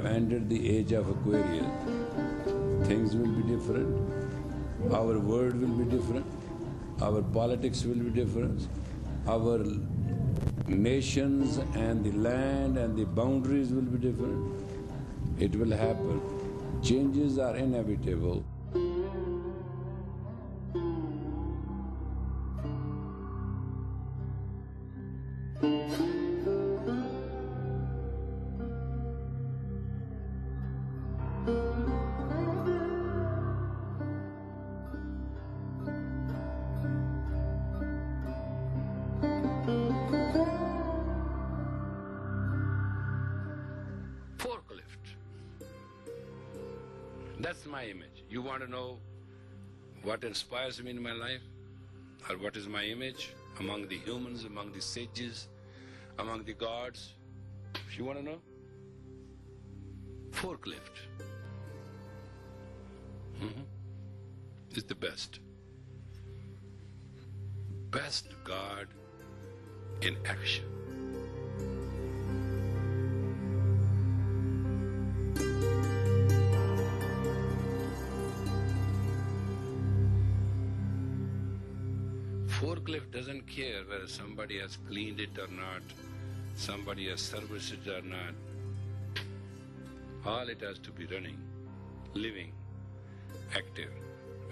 have entered the age of Aquarius, things will be different, our world will be different, our politics will be different, our nations and the land and the boundaries will be different. It will happen. Changes are inevitable. Forklift. That's my image. You want to know what inspires me in my life? Or what is my image among the humans, among the sages, among the gods? If you want to know, forklift. Is the best. Best God in action. Forklift doesn't care whether somebody has cleaned it or not, somebody has serviced it or not. All it has to be running, living, active,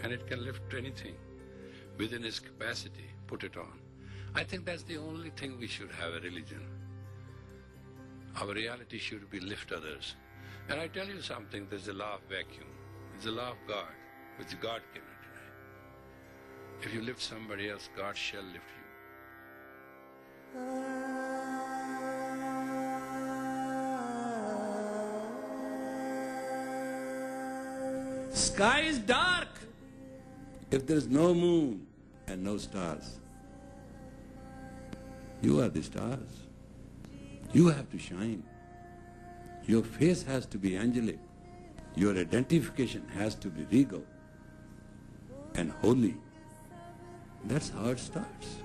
and it can lift anything within its capacity, put it on. I think that's the only thing we should have a religion. Our reality should be lift others. And I tell you something, there's a law of vacuum. It's a law of God, which God cannot deny. If you lift somebody else, God shall lift you. Sky is dark. If there is no moon and no stars, you are the stars. You have to shine. Your face has to be angelic. Your identification has to be regal and holy. That's how it starts.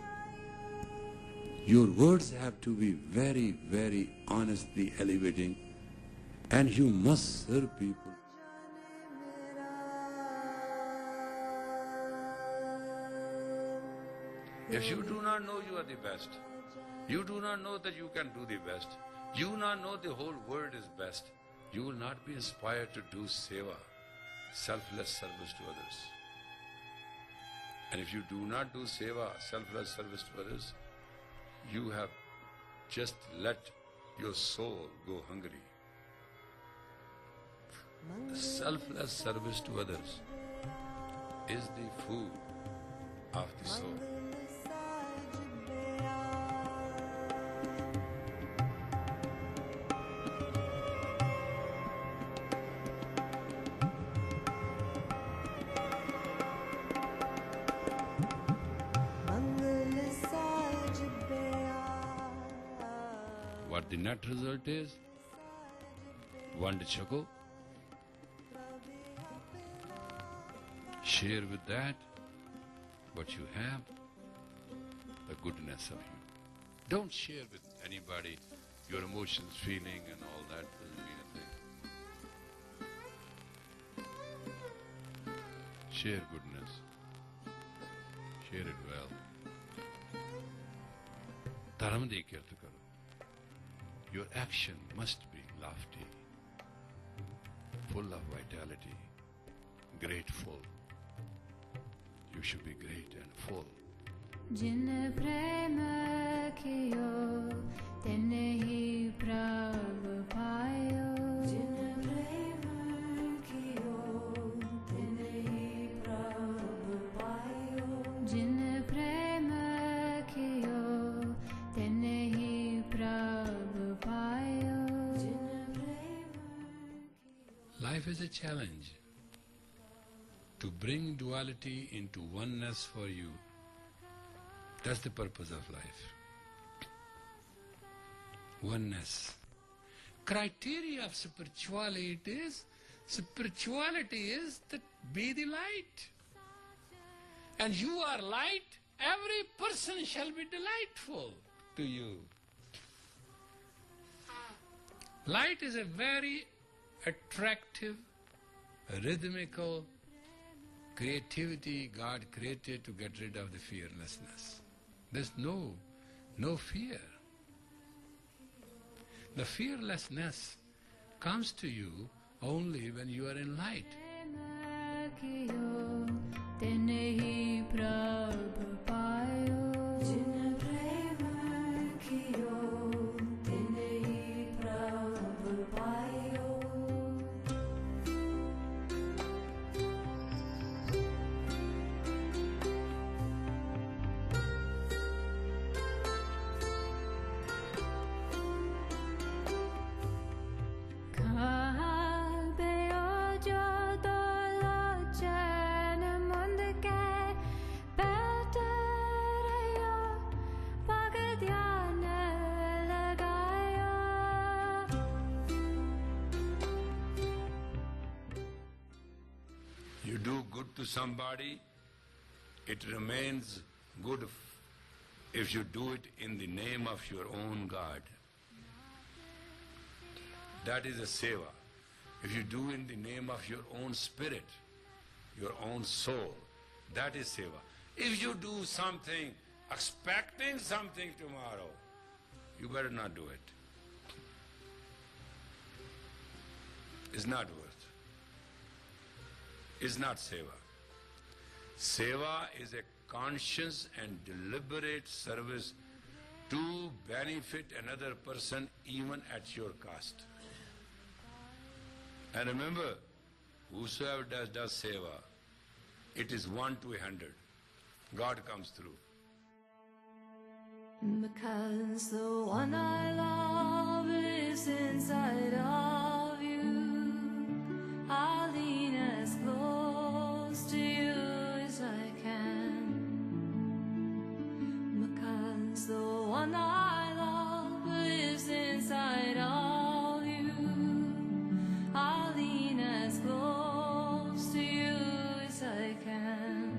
Your words have to be very, very honestly elevating, and you must serve people. If you do not know you are the best, you do not know that you can do the best, you do not know the whole world is best, you will not be inspired to do seva, selfless service to others. And if you do not do seva, selfless service to others, you have just let your soul go hungry. The selfless service to others is the food of the soul. What the net result is, one chako, share with that what you have, the goodness of you. Don't share with anybody your emotions, feeling and all that, doesn't mean a thing. Share goodness, share it well. Dharam de kirta karo. Your action must be lofty, full of vitality, grateful. You should be great and full. Jin prema kiyo, tene hi prabh payo. Jin prema kiyo, tene hi prabh payo. Jin prema kiyo, tene hi prabh payo. Life is a challenge. To bring duality into oneness for you, that's the purpose of life. Oneness. Criteria of spirituality is that be the light. And you are light, every person shall be delightful to you. Light is a very attractive, rhythmical creativity God created to get rid of the fearlessness. There's no fear. The fearlessness comes to you only when you are in light. You do good to somebody, it remains good if you do it in the name of your own God. That is a seva. If you do in the name of your own spirit, your own soul, that is seva. If you do something expecting something tomorrow, you better not do it. It's not worth. It's not seva. Seva is a conscious and deliberate service to benefit another person even at your cost. And remember, whosoever does seva, it is 1 to 100. God comes through. Because the one I love is inside of you, I'll lean as close to you as I can. Because the one I love is inside of you, I'll lean as close to you as I can.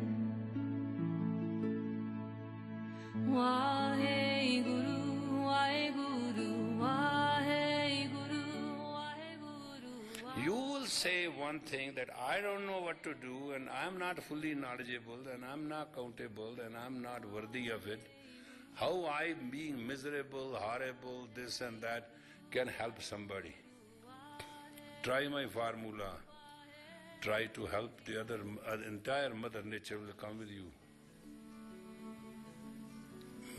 You will say one thing that I don't know what to do and I'm not fully knowledgeable and I'm not accountable and I'm not worthy of it. How I, being miserable, horrible, this and that, can help somebody? Try my formula. Try to help the other, entire Mother Nature will come with you.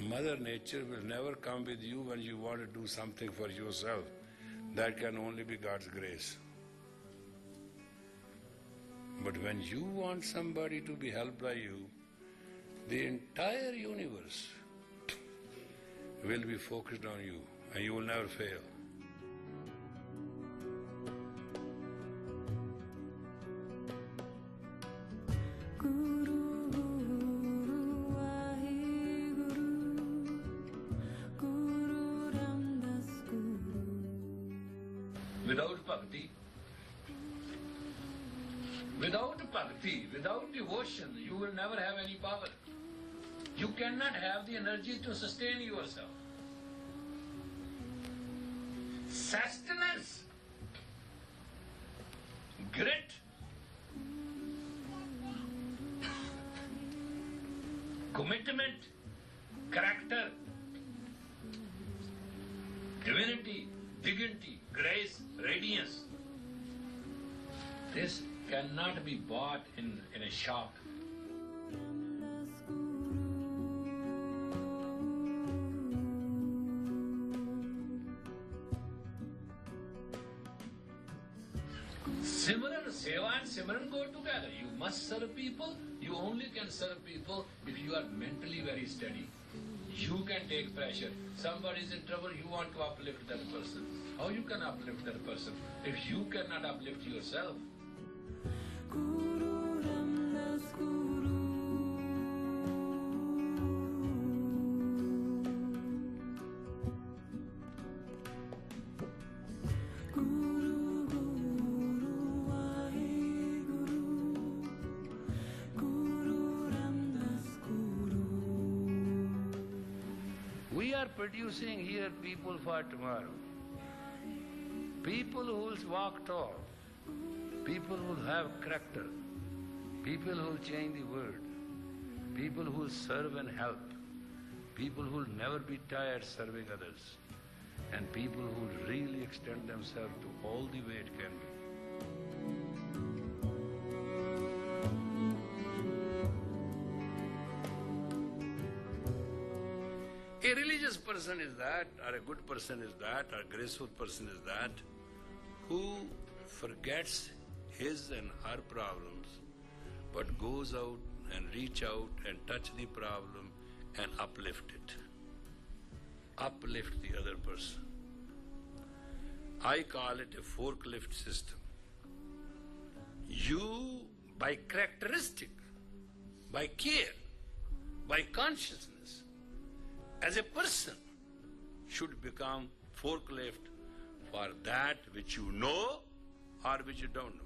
Mother Nature will never come with you when you want to do something for yourself. That can only be God's grace. But when you want somebody to be helped by you, the entire universe will be focused on you and you will never fail. Without bhakti, without devotion, you will never have any power. You cannot have the energy to sustain yourself. Sustenance, grit, commitment, character, divinity, dignity, grace, radiance. This cannot be bought in a shop. Simran, Seva and Simran go together. You must serve people. You only can serve people if you are mentally very steady. You can take pressure. Somebody is in trouble, you want to uplift that person. How you can uplift that person if you cannot uplift yourself? Guru Ramdas Guru. Guru Guru Vahe Guru. Guru Ramdas Guru. We are producing here people for tomorrow. People who will walk tall, people who will have character, people who will change the world, people who will serve and help, people who will never be tired serving others, and people who will really extend themselves to all the way it can be. A religious person is that, or a good person is that, or a graceful person is that, who forgets his and her problems, but goes out and reach out and touch the problem and uplift it. Uplift the other person. I call it a forklift system. You, by characteristic, by care, by consciousness, as a person, should become forklift for that which you know or which you don't know.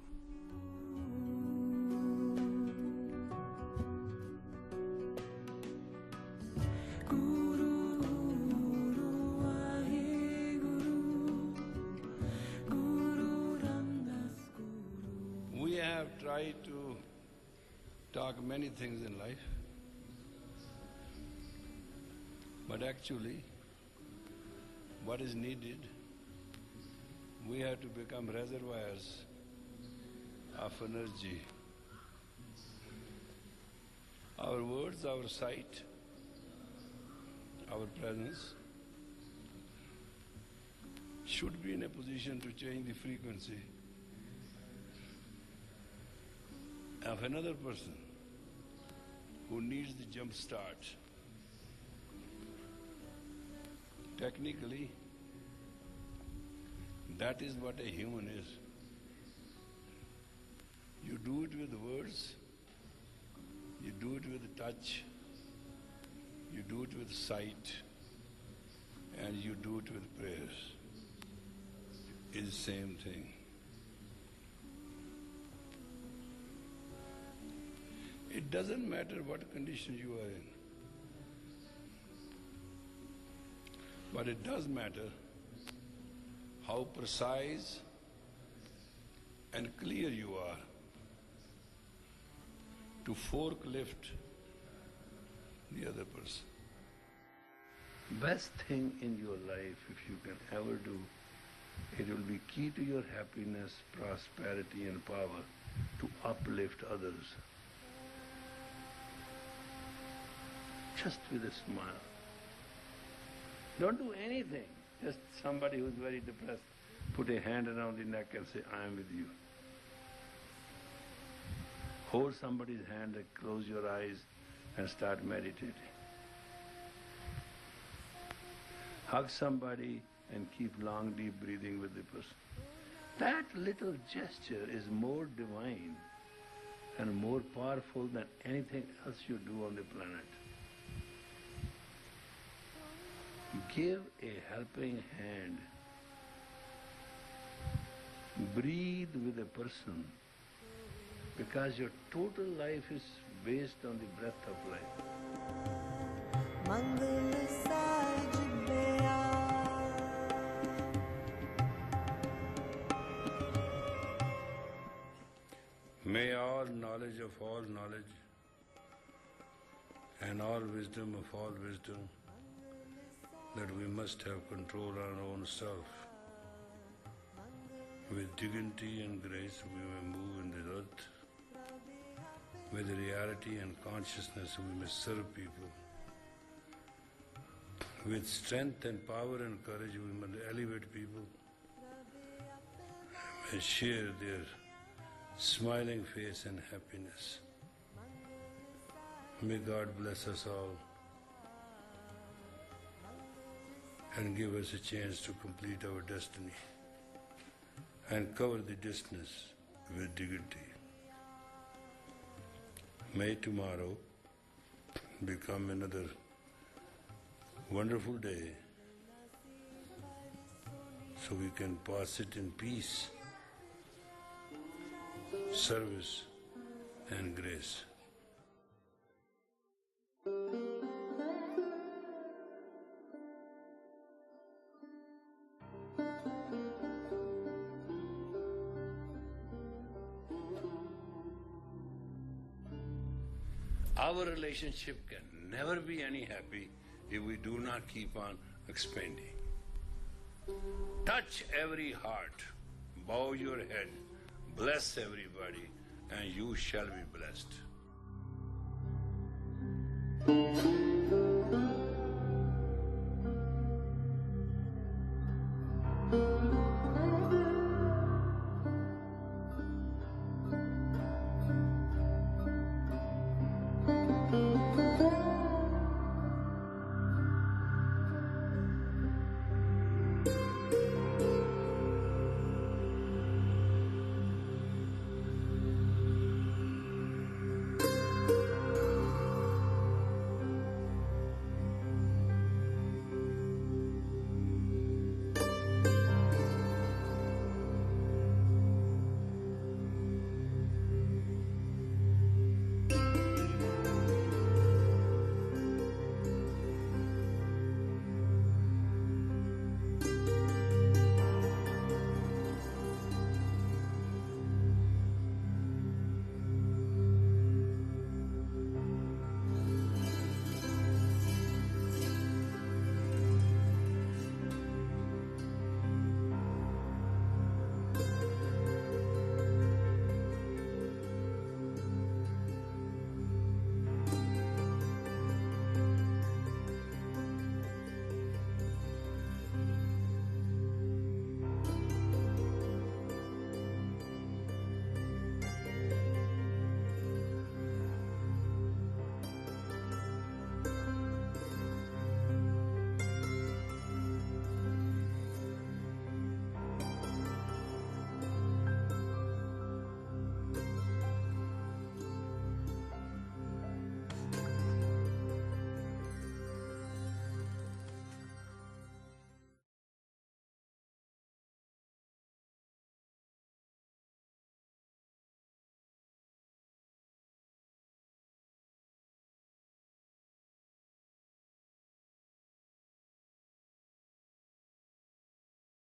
We have tried to talk many things in life, but actually, what is needed, we have to become reservoirs of energy. Our words, our sight, our presence should be in a position to change the frequency of another person who needs the jump start. Technically, that is what a human is. You do it with words, you do it with touch, you do it with sight, and you do it with prayers. It's the same thing. It doesn't matter what condition you are in, but it does matter how precise and clear you are to forklift the other person. Best thing in your life, if you can ever do, it will be key to your happiness, prosperity and power to uplift others. Just with a smile. Don't do anything. Just somebody who's very depressed, put a hand around the neck and say, I am with you. Hold somebody's hand and close your eyes and start meditating. Hug somebody and keep long, deep breathing with the person. That little gesture is more divine and more powerful than anything else you do on the planet. Give a helping hand. Breathe with a person, because your total life is based on the breath of life. May all knowledge of all knowledge and all wisdom of all wisdom, that we must have control on our own self. With dignity and grace we may move in the earth. With reality and consciousness we may serve people. With strength and power and courage we may elevate people. We may share their smiling face and happiness. May God bless us all and give us a chance to complete our destiny and cover the distance with dignity. May tomorrow become another wonderful day so we can pass it in peace, service and grace. Our relationship can never be any happy if we do not keep on expanding. Touch every heart, bow your head, bless everybody, and you shall be blessed.